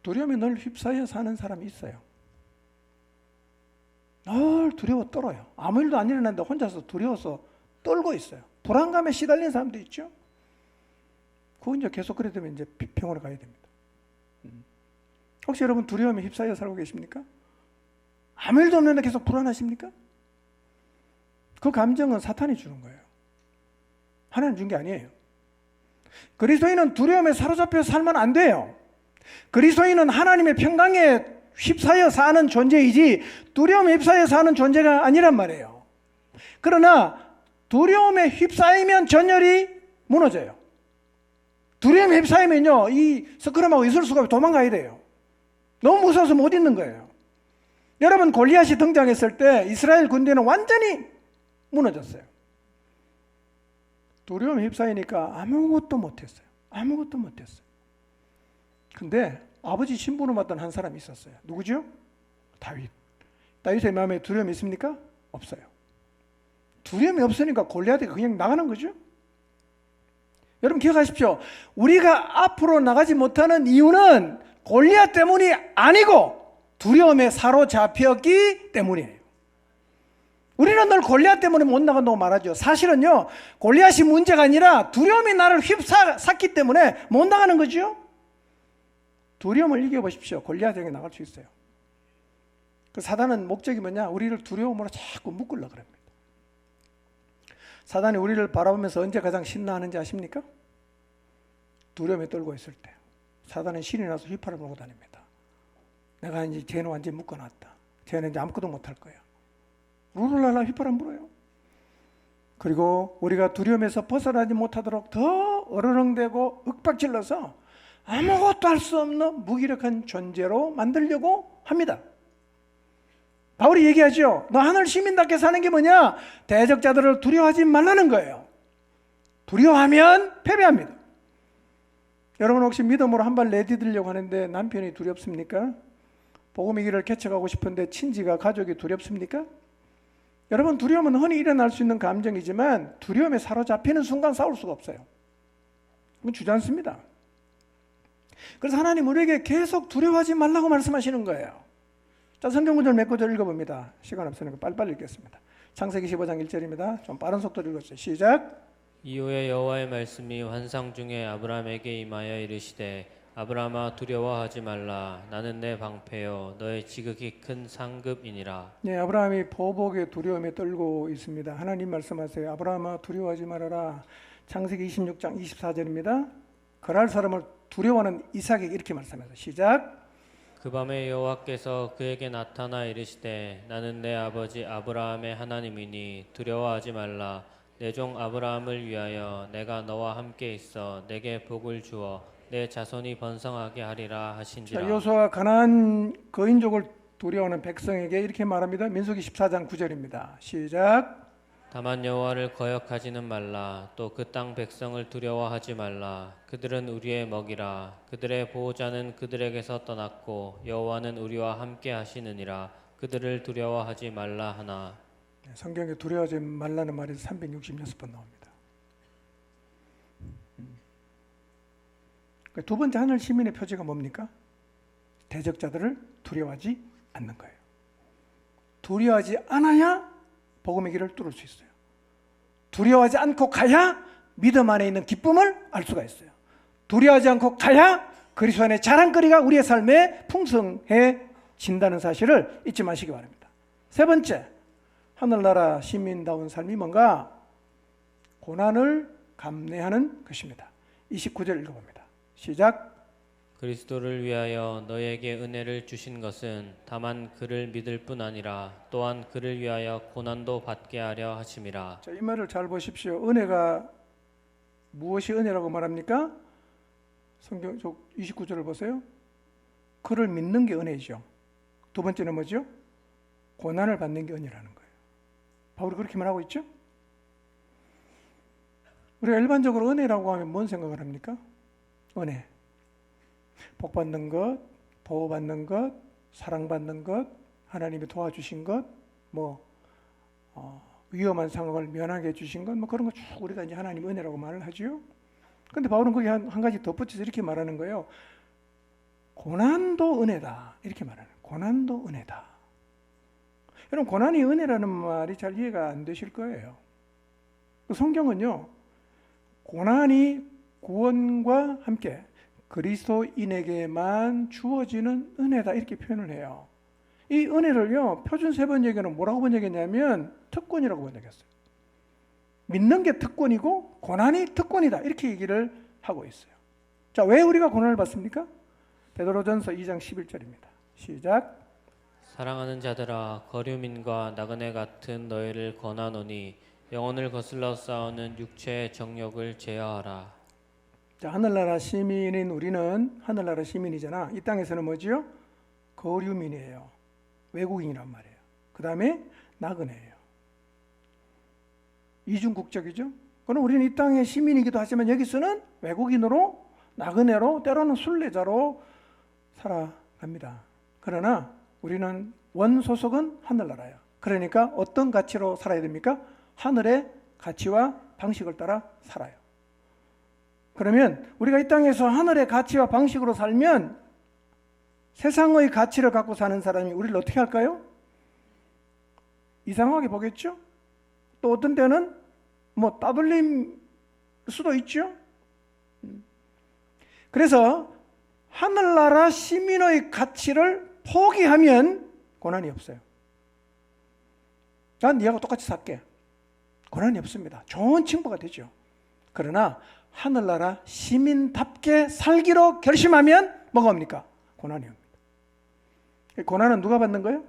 두려움에 늘 휩싸여 사는 사람이 있어요. 늘 두려워 떨어요. 아무 일도 안 일어났는데 혼자서 두려워서 떨고 있어요. 불안감에 시달리는 사람도 있죠. 그거 이제 계속 그래 되면 이제 병원에 가야 됩니다. 혹시 여러분 두려움에 휩싸여 살고 계십니까? 아무 일도 없는데 계속 불안하십니까? 그 감정은 사탄이 주는 거예요. 하나님 준 게 아니에요. 그리스도인은 두려움에 사로잡혀 살면 안 돼요. 그리스도인은 하나님의 평강에 휩싸여 사는 존재이지 두려움에 휩싸여 사는 존재가 아니란 말이에요. 그러나 두려움에 휩싸이면 전열이 무너져요. 두려움에 휩싸이면요, 이 스크럼하고 있을 수가 없어요. 도망가야 돼요. 너무 무서워서 못 있는 거예요. 여러분, 골리앗이 등장했을 때 이스라엘 군대는 완전히 무너졌어요. 두려움에 휩싸이니까 아무것도 못했어요. 아무것도 못했어요. 근데 아버지 신분을 맡던 한 사람이 있었어요. 누구죠? 다윗. 다윗의 마음에 두려움이 있습니까? 없어요. 두려움이 없으니까 골리앗이 그냥 나가는 거죠. 여러분 기억하십시오. 우리가 앞으로 나가지 못하는 이유는 골리앗 때문이 아니고 두려움에 사로잡혔기 때문이에요. 우리는 늘 골리앗 때문에 못 나간다고 말하죠. 사실은요, 골리앗이 문제가 아니라 두려움이 나를 휩쌌기 때문에 못 나가는 거죠. 두려움을 이겨보십시오. 골리앗에게 나갈 수 있어요. 그 사단은 목적이 뭐냐? 우리를 두려움으로 자꾸 묶으려고 합니다. 사단이 우리를 바라보면서 언제 가장 신나하는지 아십니까? 두려움에 떨고 있을 때. 사단은 신이 나서 휘파를 불고 다닙니다. 내가 이제 쟤는 완전히 묶어놨다. 쟤는 이제 아무것도 못할 거야. 룰루랄라 휘파를 안 불어요. 그리고 우리가 두려움에서 벗어나지 못하도록 더 어르렁대고 윽박질러서 아무것도 할 수 없는 무기력한 존재로 만들려고 합니다. 바울이 얘기하죠. 너 하늘 시민답게 사는 게 뭐냐? 대적자들을 두려워하지 말라는 거예요. 두려워하면 패배합니다. 여러분 혹시 믿음으로 한 발 내디디려고 하는데 남편이 두렵습니까? 복음의 길을 개척하고 싶은데 친지가 가족이 두렵습니까? 여러분 두려움은 흔히 일어날 수 있는 감정이지만 두려움에 사로잡히는 순간 싸울 수가 없어요. 그건 주저앉습니다. 그래서 하나님 우리에게 계속 두려워하지 말라고 말씀하시는 거예요. 자, 성경 구절 몇 구절 읽어봅니다. 시간 없으니까 빨리빨리 읽겠습니다. 창세기 15장 1절입니다. 좀 빠른 속도로 읽었어요. 시작. 이후에 여호와의 말씀이 환상 중에 아브라함에게 임하여 이르시되 아브라함아 두려워하지 말라. 나는 내 방패요 너의 지극히 큰 상급이니라. 네, 아브라함이 보복의 두려움에 떨고 있습니다. 하나님 말씀하세요. 아브라함아 두려워하지 말아라. 창세기 26장 24절입니다. 그럴 사람을 두려워하는 이삭에게 이렇게 말씀하세요. 시작. 그 밤에 여호와께서 그에게 나타나 이르시되 나는 내 아버지 아브라함의 하나님이니 두려워하지 말라. 내 종 아브라함을 위하여 내가 너와 함께 있어 내게 복을 주어 내 자손이 번성하게 하리라 하신지라. 여호수아가 가나안 거인족을 두려워하는 백성에게 이렇게 말합니다. 민수기 14장 9절입니다. 시작. 다만 여호와를 거역하지는 말라. 또 그 땅 백성을 두려워하지 말라. 그들은 우리의 먹이라. 그들의 보호자는 그들에게서 떠났고 여호와는 우리와 함께 하시느니라. 그들을 두려워하지 말라 하나. 성경에 두려워하지 말라는 말이 366번 나옵니다. 두 번째 하늘 시민의 표지가 뭡니까? 대적자들을 두려워하지 않는 거예요. 두려워하지 않아야 복음의 길을 뚫을 수 있어요. 두려워하지 않고 가야 믿음 안에 있는 기쁨을 알 수가 있어요. 두려워하지 않고 가야 그리스도 안의 자랑거리가 우리의 삶에 풍성해진다는 사실을 잊지 마시기 바랍니다. 세 번째, 하늘나라 시민다운 삶이 뭔가? 고난을 감내하는 것입니다. 29절 읽어봅니다. 시작. 그리스도를 위하여 너에게 은혜를 주신 것은 다만 그를 믿을 뿐 아니라 또한 그를 위하여 고난도 받게 하려 하심이라. 자, 이 말을 잘 보십시오. 은혜가 무엇이 은혜라고 말합니까? 성경 29절을 보세요. 그를 믿는 게 은혜죠. 두 번째는 뭐죠? 고난을 받는 게 은혜라는 거예요. 바울이 그렇게 말하고 있죠? 우리가 일반적으로 은혜라고 하면 뭔 생각을 합니까? 은혜. 복 받는 것, 보호 받는 것, 사랑받는 것, 하나님이 도와주신 것, 위험한 상황을 면하게 해주신 것, 그런 거 쭉 우리가 이제 하나님 은혜라고 말을 하죠. 근데 바울은 거기 한 가지 덧붙여서 이렇게 말하는 거예요. 고난도 은혜다. 이렇게 말하는 거예요. 고난도 은혜다. 여러분, 고난이 은혜라는 말이 잘 이해가 안 되실 거예요. 성경은요, 고난이 구원과 함께 그리스도인에게만 주어지는 은혜다 이렇게 표현을 해요. 이 은혜를요, 표준 세 번역에는 뭐라고 번역했냐면 특권이라고 번역했어요. 믿는 게 특권이고 고난이 특권이다 이렇게 얘기를 하고 있어요. 자, 왜 우리가 고난을 받습니까? 베드로전서 2장 11절입니다. 시작. 사랑하는 자들아 거류민과 나그네 같은 너희를 권하노니 영혼을 거슬러 싸우는 육체의 정욕을 제어하라. 자, 하늘나라 시민인 우리는 하늘나라 시민이잖아. 이 땅에서는 뭐지요? 거류민이에요. 외국인이란 말이에요. 그 다음에 나그네예요. 이중국적이죠. 그럼 우리는 이 땅의 시민이기도 하지만 여기서는 외국인으로, 나그네로, 때로는 순례자로 살아갑니다. 그러나 우리는 원소속은 하늘나라예요. 그러니까 어떤 가치로 살아야 됩니까? 하늘의 가치와 방식을 따라 살아요. 그러면 우리가 이 땅에서 하늘의 가치와 방식으로 살면 세상의 가치를 갖고 사는 사람이 우리를 어떻게 할까요? 이상하게 보겠죠? 또 어떤 때는 따돌림 수도 있죠? 그래서 하늘나라 시민의 가치를 포기하면 고난이 없어요. 난 네하고 똑같이 살게. 고난이 없습니다. 좋은 친구가 되죠. 그러나 하늘나라 시민답게 살기로 결심하면 뭐가 옵니까? 고난이 옵니다. 고난은 누가 받는 거예요?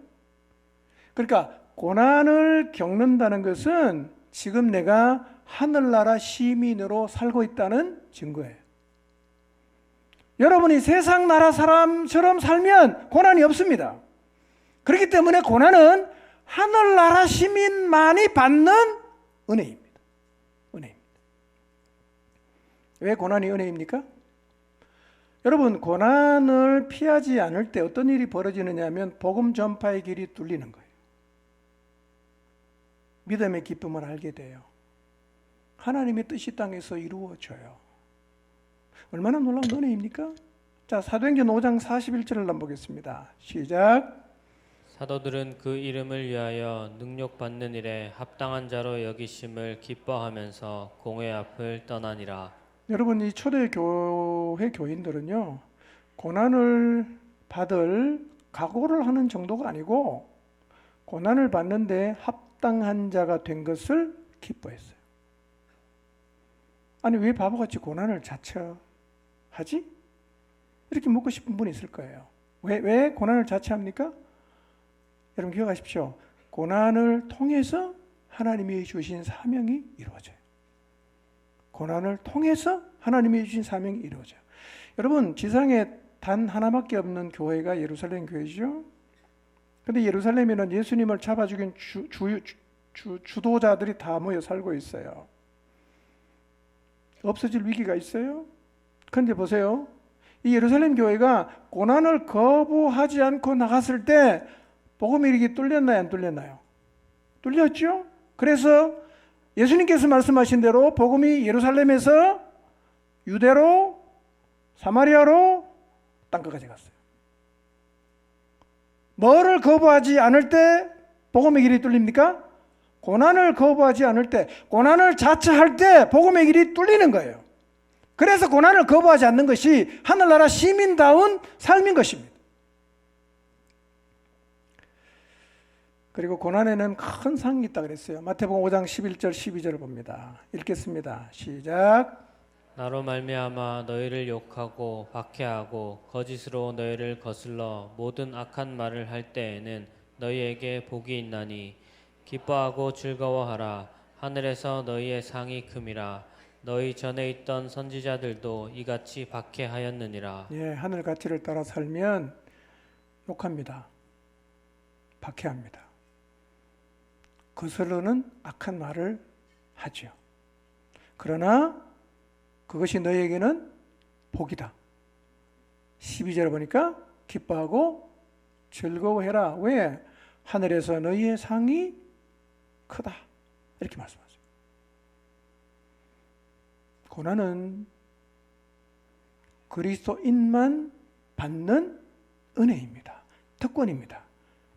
그러니까 고난을 겪는다는 것은 지금 내가 하늘나라 시민으로 살고 있다는 증거예요. 여러분이 세상 나라 사람처럼 살면 고난이 없습니다. 그렇기 때문에 고난은 하늘나라 시민만이 받는 은혜입니다. 은혜입니다. 왜 고난이 은혜입니까? 여러분, 고난을 피하지 않을 때 어떤 일이 벌어지느냐 하면 복음 전파의 길이 뚫리는 거예요. 믿음의 기쁨을 알게 돼요. 하나님의 뜻이 땅에서 이루어져요. 얼마나 놀라운 은혜입니까? 자, 사도행전 5장 41절을 한번 보겠습니다. 시작. 사도들은 그 이름을 위하여 능력받는 일에 합당한 자로 여기심을 기뻐하면서 공회 앞을 떠나니라. 여러분, 이 초대교회 교인들은요, 고난을 받을 각오를 하는 정도가 아니고 고난을 받는데 합당한 자가 된 것을 기뻐했어요. 아니, 왜 바보같이 고난을 자처하지? 이렇게 묻고 싶은 분이 있을 거예요. 왜 고난을 자처합니까? 여러분 기억하십시오. 고난을 통해서 하나님이 주신 사명이 이루어져요. 고난을 통해서 하나님이 주신 사명이 이루어져요. 여러분, 지상에 단 하나밖에 없는 교회가 예루살렘 교회죠. 근데 예루살렘에는 예수님을 잡아 죽인 주도자들이 다 모여 살고 있어요. 없어질 위기가 있어요. 그런데 보세요. 이 예루살렘 교회가 고난을 거부하지 않고 나갔을 때 복음이 이렇게 뚫렸나요? 안 뚫렸나요? 뚫렸죠? 그래서 예수님께서 말씀하신 대로 복음이 예루살렘에서 유대로, 사마리아로 땅끝까지 갔어요. 뭐를 거부하지 않을 때 복음의 길이 뚫립니까? 고난을 거부하지 않을 때, 고난을 자처할 때 복음의 길이 뚫리는 거예요. 그래서 고난을 거부하지 않는 것이 하늘나라 시민다운 삶인 것입니다. 그리고 고난에는 큰 상이 있다 그랬어요. 마태복음 5장 11절 12절을 봅니다. 읽겠습니다. 시작. 나로 말미암아 너희를 욕하고 박해하고 거짓으로 너희를 거슬러 모든 악한 말을 할 때에는 너희에게 복이 있나니 기뻐하고 즐거워하라. 하늘에서 너희의 상이 큼이라. 너희 전에 있던 선지자들도 이같이 박해하였느니라. 예, 하늘 가치를 따라 살면 욕합니다. 박해합니다. 거스르는 악한 말을 하죠. 그러나 그것이 너희에게는 복이다. 12절에 보니까 기뻐하고 즐거워해라. 왜? 하늘에서 너희의 상이 크다. 이렇게 말씀하세요. 고난은 그리스도인만 받는 은혜입니다. 특권입니다.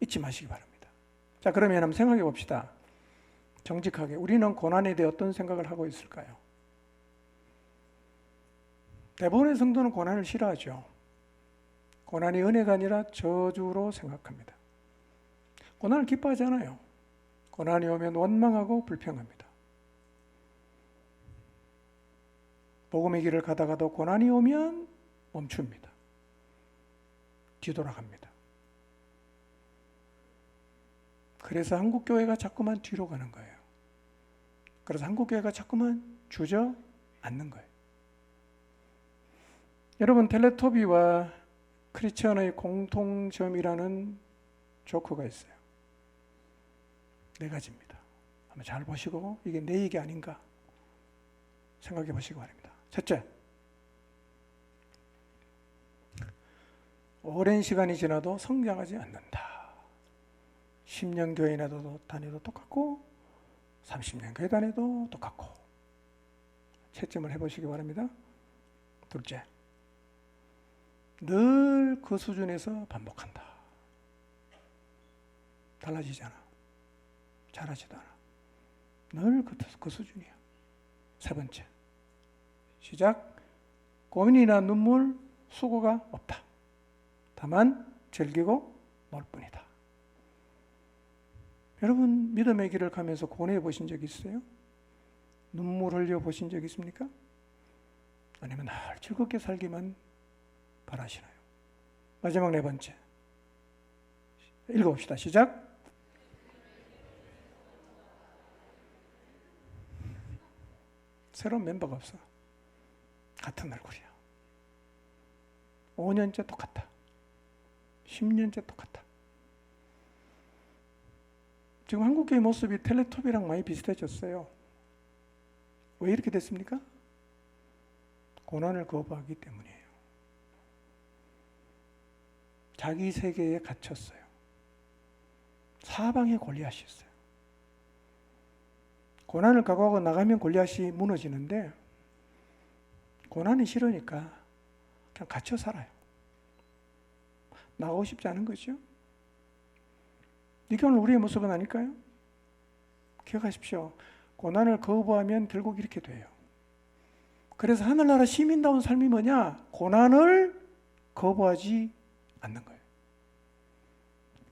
잊지 마시기 바랍니다. 자, 그러면 한번 생각해 봅시다. 정직하게 우리는 고난에 대해 어떤 생각을 하고 있을까요? 대부분의 성도는 고난을 싫어하죠. 고난이 은혜가 아니라 저주로 생각합니다. 고난을 기뻐하지 않아요. 고난이 오면 원망하고 불평합니다. 복음의 길을 가다가도 고난이 오면 멈춥니다. 뒤돌아갑니다. 그래서 한국교회가 자꾸만 뒤로 가는 거예요. 그래서 한국교회가 자꾸만 주저앉는 거예요. 여러분, 텔레토비와 크리스천의 공통점이라는 조커가 있어요. 4가지입니다. 한번 잘 보시고 이게 내 얘기 아닌가 생각해 보시기 바랍니다. 첫째, 오랜 시간이 지나도 성장하지 않는다. 10년 교회 다녀도 똑같고 30년 교회 다녀도 똑같고. 채점을 해보시기 바랍니다. 둘째, 늘 그 수준에서 반복한다. 달라지지 않아. 잘하지도 않아. 늘 그 수준이야. 세 번째, 시작. 고민이나 눈물, 수고가 없다. 다만 즐기고 놀 뿐이다. 여러분, 믿음의 길을 가면서 고뇌해 보신 적 있어요? 눈물 흘려 보신 적 있습니까? 아니면 늘 즐겁게 살기만 바라시나요? 마지막 4번째, 읽어봅시다. 시작. 새로운 멤버가 없어. 같은 얼굴이야. 5년째 똑같아. 10년째 똑같아. 지금 한국교회 모습이 텔레토비랑 많이 비슷해졌어요. 왜 이렇게 됐습니까? 고난을 거부하기 때문이에요. 자기 세계에 갇혔어요. 사방에 골리앗이 있어요. 고난을 각오하고 나가면 골리앗이 무너지는데 고난이 싫으니까 그냥 갇혀 살아요. 나가고 싶지 않은 거죠. 이게 오늘 우리의 모습은 아닐까요? 기억하십시오. 고난을 거부하면 결국 이렇게 돼요. 그래서 하늘나라 시민다운 삶이 뭐냐? 고난을 거부하지 않는 거예요.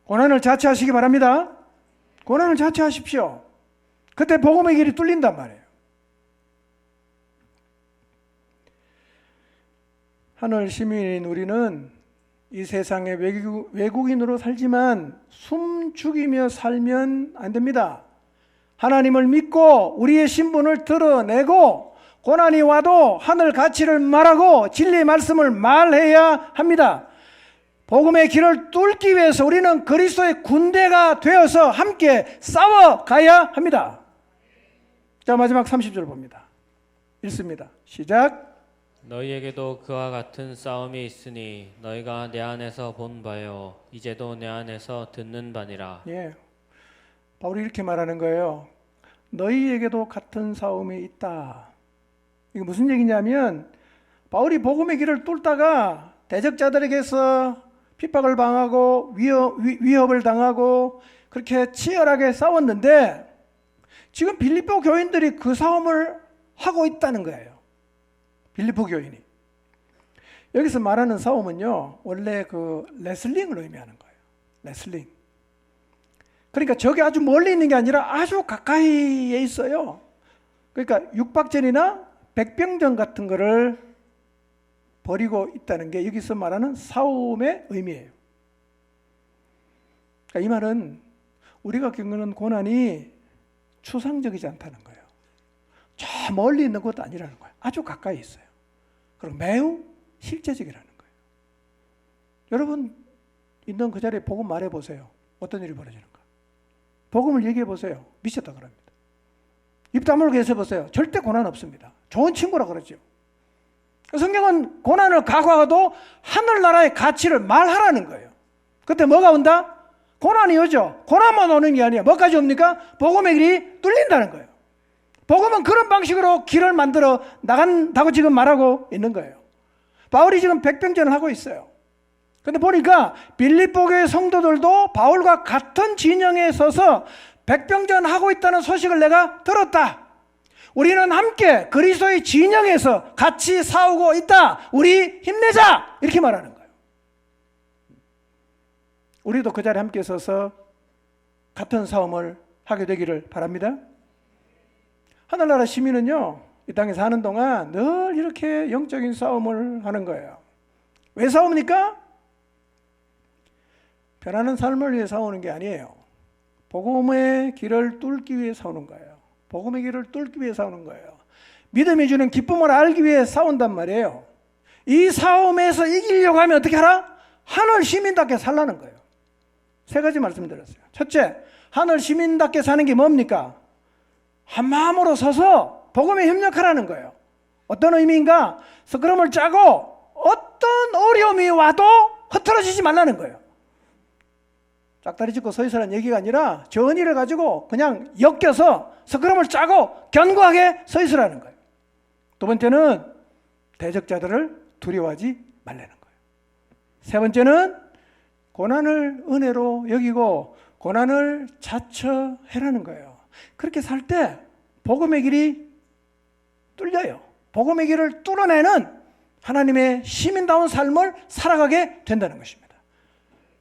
고난을 자처하시기 바랍니다. 고난을 자처하십시오. 그때 복음의 길이 뚫린단 말이에요. 하늘 시민인 우리는 이 세상에 외국인으로 살지만 숨 죽이며 살면 안 됩니다. 하나님을 믿고 우리의 신분을 드러내고 고난이 와도 하늘 가치를 말하고 진리의 말씀을 말해야 합니다. 복음의 길을 뚫기 위해서 우리는 그리스도의 군대가 되어서 함께 싸워가야 합니다. 자, 마지막 30절 봅니다. 읽습니다. 시작. 너희에게도 그와 같은 싸움이 있으니 너희가 내 안에서 본 바요 이제도 내 안에서 듣는 바니라. 예, 바울이 이렇게 말하는 거예요. 너희에게도 같은 싸움이 있다. 이게 무슨 얘기냐면 바울이 복음의 길을 뚫다가 대적자들에게서 핍박을 당하고 위협을 당하고 그렇게 치열하게 싸웠는데 지금 빌립보 교인들이 그 싸움을 하고 있다는 거예요. 빌립보 교인이. 여기서 말하는 싸움은요, 원래 그 레슬링을 의미하는 거예요. 레슬링. 그러니까 저게 아주 멀리 있는 게 아니라 아주 가까이에 있어요. 그러니까 육박전이나 백병전 같은 거를 벌이고 있다는 게 여기서 말하는 싸움의 의미예요. 그러니까 이 말은 우리가 겪는 고난이 추상적이지 않다는 거예요. 저 멀리 있는 것도 아니라는 거예요. 아주 가까이 있어요. 그리고 매우 실제적이라는 거예요. 여러분 있는 그 자리에 복음 말해 보세요. 어떤 일이 벌어지는가? 복음을 얘기해 보세요. 미쳤다 그럽니다. 입 다물고 해서 보세요. 절대 고난 없습니다. 좋은 친구라 그러죠. 성경은 고난을 각오하고도 하늘나라의 가치를 말하라는 거예요. 그때 뭐가 온다? 고난이 오죠. 고난만 오는 게 아니에요. 뭐까지 옵니까? 복음의 길이 뚫린다는 거예요. 복음은 그런 방식으로 길을 만들어 나간다고 지금 말하고 있는 거예요. 바울이 지금 백병전을 하고 있어요. 근데 보니까 빌립보 교회 성도들도 바울과 같은 진영에 서서 백병전 하고 있다는 소식을 내가 들었다. 우리는 함께 그리스도의 진영에서 같이 싸우고 있다. 우리 힘내자. 이렇게 말하는 거예요. 우리도 그 자리에 함께 서서 같은 싸움을 하게 되기를 바랍니다. 하늘나라 시민은요, 이 땅에 사는 동안 늘 이렇게 영적인 싸움을 하는 거예요. 왜 싸웁니까? 변하는 삶을 위해 싸우는 게 아니에요. 복음의 길을 뚫기 위해 싸우는 거예요. 복음의 길을 뚫기 위해 싸우는 거예요. 믿음이 주는 기쁨을 알기 위해 싸운단 말이에요. 이 싸움에서 이기려고 하면 어떻게 하라? 하늘 시민답게 살라는 거예요. 세 가지 말씀드렸어요. 첫째, 하늘 시민답게 사는 게 뭡니까? 한 마음으로 서서 복음에 협력하라는 거예요. 어떤 의미인가? 스크럼을 짜고 어떤 어려움이 와도 흐트러지지 말라는 거예요. 짝다리 짚고 서 있으라는 얘기가 아니라 전의를 가지고 그냥 엮여서 스크럼을 짜고 견고하게 서 있으라는 거예요. 두 번째는 대적자들을 두려워하지 말라는 거예요. 세 번째는 고난을 은혜로 여기고 고난을 자처해라는 거예요. 그렇게 살 때 복음의 길이 뚫려요. 복음의 길을 뚫어내는 하나님의 시민다운 삶을 살아가게 된다는 것입니다.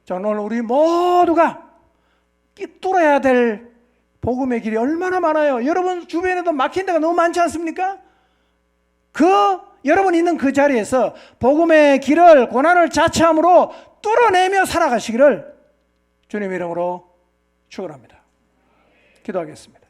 자, 오늘 우리 모두가 뚫어야 될 복음의 길이 얼마나 많아요. 여러분 주변에도 막힌 데가 너무 많지 않습니까? 여러분 있는 그 자리에서 복음의 길을 고난을 자처함으로 뚫어내며 살아가시기를 주님의 이름으로 축원합니다. 기도하겠습니다.